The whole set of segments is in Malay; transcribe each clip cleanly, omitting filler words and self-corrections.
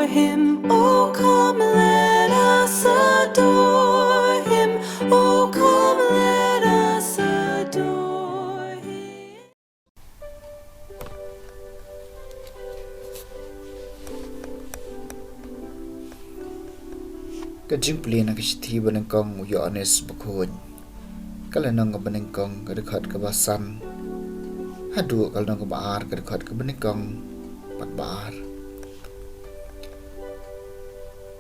him. Oh, come, let us adore him. Oh, come, let us adore him. Jingpule na kishthi banengkong yo anes bakun kalanong ka banengkong kadekhat ka basan hadu kalanong ka baar kadekhat ka banengkong patbaar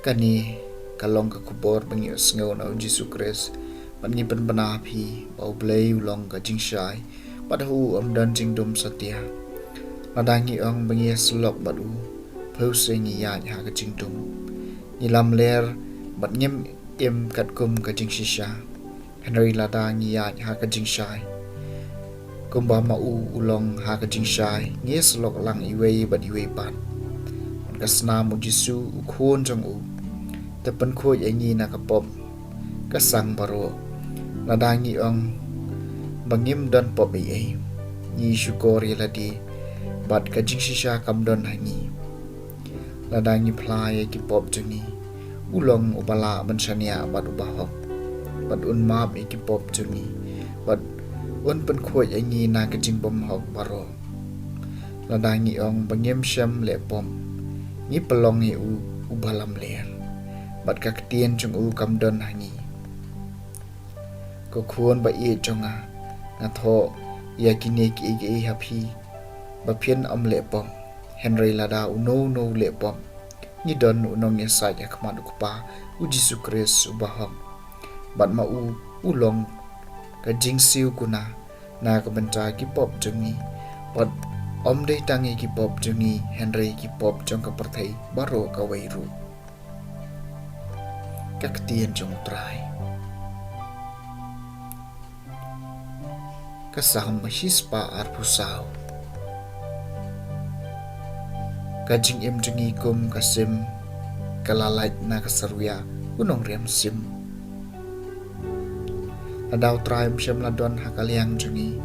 kani kalong ka kubor bangi sngo na Jesus Christ bangi banaphi bau blei ulong ka jingshai padahu amdan jingdom satya nadangi ong bangi slok badu phausengi ya ha ka jingdom nilam ler bat ngem em kat kum ka jing shisha Henry lada ngiya ha ka jing shai kumba ma ulong ha ka jing shai nges lok lang iwe bat iwe pat ka sna mu jisu u khon jong u te pan kho yangi na ka pop ka sang baro lada ngi ong bangim dan pop e ni shukori ladi bat ka jing shisha kam don hangi lada ngi plai ki pop jongi ulong ubala benshania bat ubahok bat unmap ikipop jungi bat un pen khoi angi na ka jingbom hok baro ladangi ong bangem sham le pom ni pelong ni ubalam ler bat ka ktien chung u kamdon hangi ko khuon ba e chonga na tho yakine ki ge happy ba phien am le pom Henry lada no le pom ni don unong ya sa ya khamad kupa u Jesus Christ ubaham bat ma ulong ka jingsiu kuna na ka banta ki pop jungi bat om dei tangi ki pop jungi Henry ki pop jong ka parthai baro ka wairu ka ktien jong trai ka saham hispa arpusau kajing em jungi kum kasim kalalait na kasarwya unong rem sim adaw traim syam ladon hakaliang jungi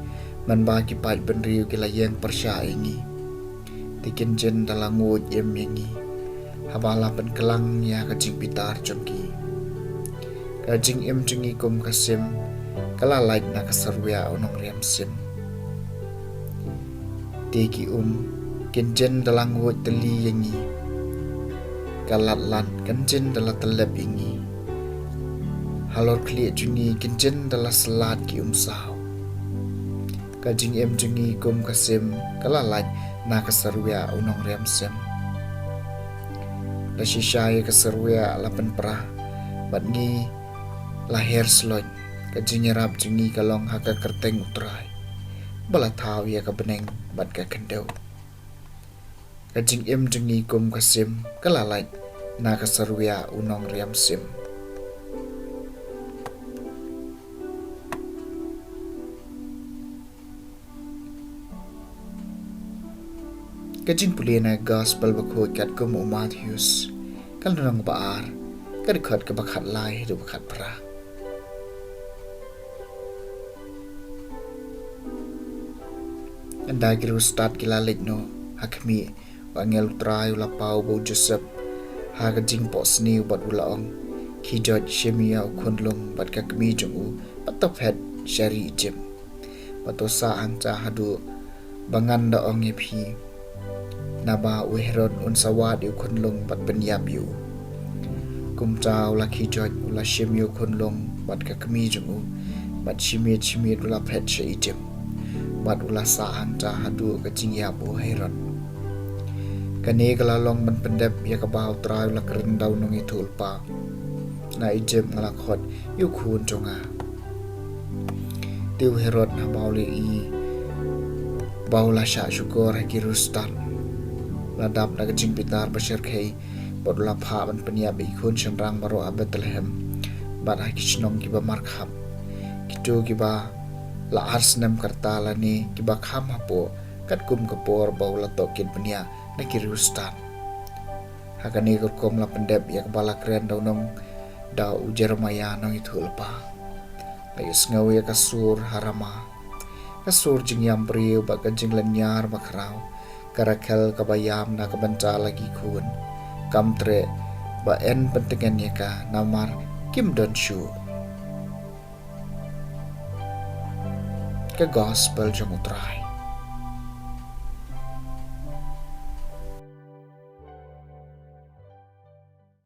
man ba ki pat benriu ki layang persya ingi tikin jen dalangu em yangi habala pen kelang ya kajing pitar jungi kajing em jungi kum kasim kalalait na kasarwya unong rem sim tiki kenjen dalang wot teli yangi kalat lan kenjen dalam telep ingi halor kli jungi kenjen dalam selat ki umsau kajing em jungi kum kasim kalalat na kasarwya unong rem sem la shishaya kasarwya lapan pra bat ngi lahir slot kajing yarap jungi kalong haka kerteng utrai bala thau ya ka beneng bat ka kendau kajing em jungi kum kasim kalalait na kasarwya unong riam sim kajing puli na gospel bakho kat kum Matthews kal nang baar kadikhat ka bakhat lai du bakhat pra anda giru start kilalik no hakmi wangel trai ula pau bo Joseph ha ka jing po sniu bat ulaong ki jot shemia khunlung bat ka kmi jong u patap het shari jim patosa anta hadu bangan da ong epi naba wehron un sawad yu khunlung bat benyam yu kum taw la ki jot ula shemio khunlung bat ka kmi jong u bat shimit ula phet shai jim bat ula sa anta hadu ka jing ya bo heron kani kalalong man pendep ya kabaw trai la kren daw nung itulpa na ijem ngalakhot yu khun jonga tiu herot na bawli i bawla sha shukor girustan ladap na kajing pitar basir khai bodla pha ban pania bi khun chanrang baro abetlehem bat hakichnong kiba markham kitu kiba la arsnem kartala ni kiba kham hapo katkum kapor bawla tokin pania na kirustan hakani kom la pendep ya kepala keren daunong da Jeremiah nang itulpa layus ngaw ya kasur harama kasur jing yam priu ba kajing lanyar makrau karakel kabayam na kabanta lagi kun kamtre ba en pentingannya ka namar kim don shu ke gospel jong utrai